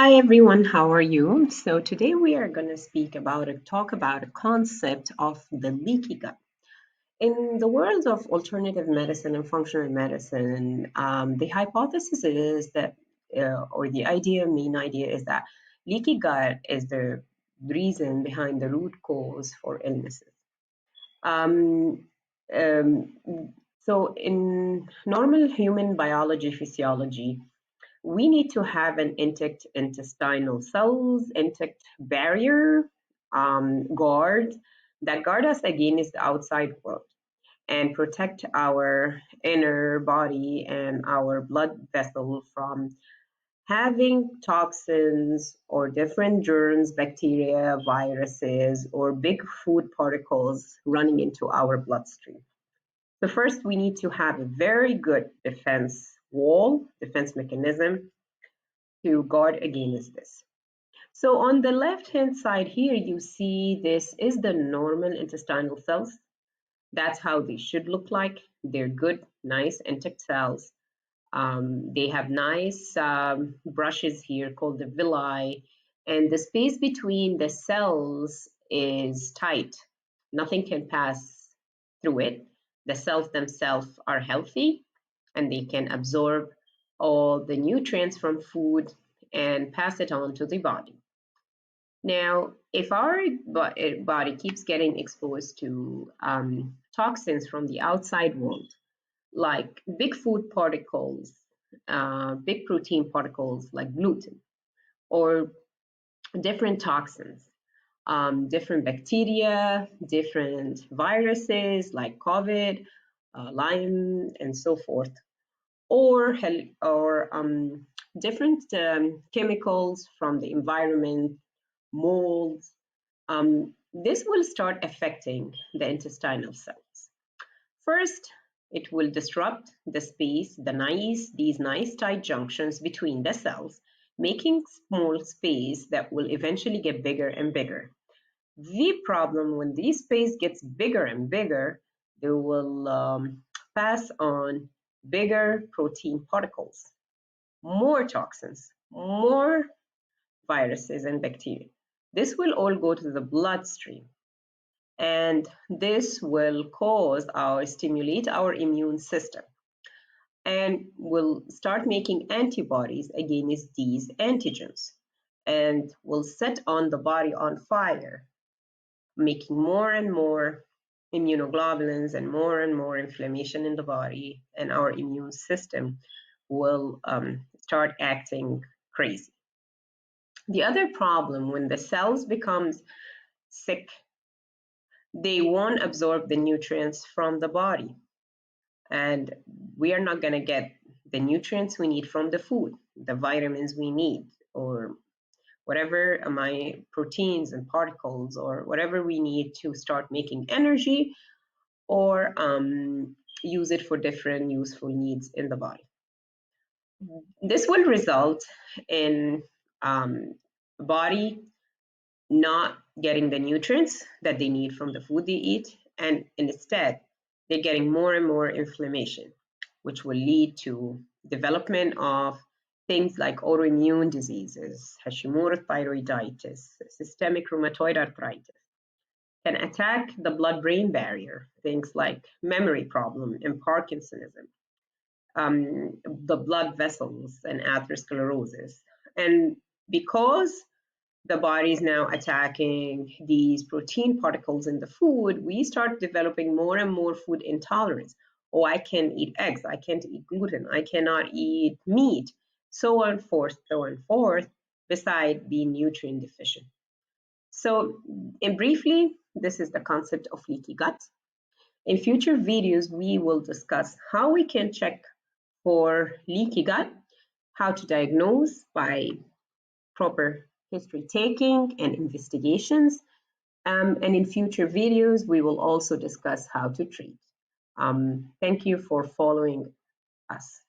Hi everyone, how are you? So today we are going to talk about a concept of the leaky gut. In the world of alternative medicine and functional medicine, the hypothesis is that, or the main idea is that leaky gut is the reason behind the root cause for illnesses. Um, um, so in normal human biology, physiology, we need to have an intact intestinal cells, intact barrier, guard that guard us against the outside world and protect our inner body and our blood vessel from having toxins or different germs, bacteria, viruses, or big food particles running into our bloodstream. So first, we need to have a very good defense wall, defense mechanism to guard against this. So on the left-hand side here, you see this is the normal intestinal cells. That's how they should look like. They're good, nice, intact cells. They have nice brushes here called the villi, and the space between the cells is tight. Nothing can pass through it. The cells themselves are healthy, and they can absorb all the nutrients from food and pass it on to the body. Now, if our body keeps getting exposed to toxins from the outside world, like big food particles, big protein particles like gluten, or different toxins, different bacteria, different viruses like COVID, Lyme, and so forth, or different chemicals from the environment, molds. This will start affecting the intestinal cells. First, it will disrupt the space, these nice tight junctions between the cells, making small space that will eventually get bigger and bigger. The problem when this space gets bigger and bigger, they will pass on bigger protein particles, more toxins, more viruses and bacteria. This will all go to the bloodstream, and this will stimulate our immune system and will start making antibodies against these antigens and will set on the body on fire, making more and more immunoglobulins and more inflammation in the body, and our immune system will start acting crazy. The other problem, when the cells becomes sick, they won't absorb the nutrients from the body, and we are not going to get the nutrients we need from the food, the vitamins we need, or whatever my proteins and particles, or whatever we need to start making energy or use it for different useful needs in the body. This will result in the body not getting the nutrients that they need from the food they eat, and instead they're getting more and more inflammation, which will lead to development of things like autoimmune diseases, Hashimoto thyroiditis, systemic rheumatoid arthritis, can attack the blood-brain barrier, things like memory problem and Parkinsonism, the blood vessels and atherosclerosis. And because the body is now attacking these protein particles in the food, we start developing more and more food intolerance. Oh, I can't eat eggs, I can't eat gluten, I cannot eat meat, so on forth, beside being nutrient deficient. So, briefly, this is the concept of leaky gut. In future videos, we will discuss how we can check for leaky gut, how to diagnose by proper history taking and investigations. And in future videos, we will also discuss how to treat. Thank you for following us.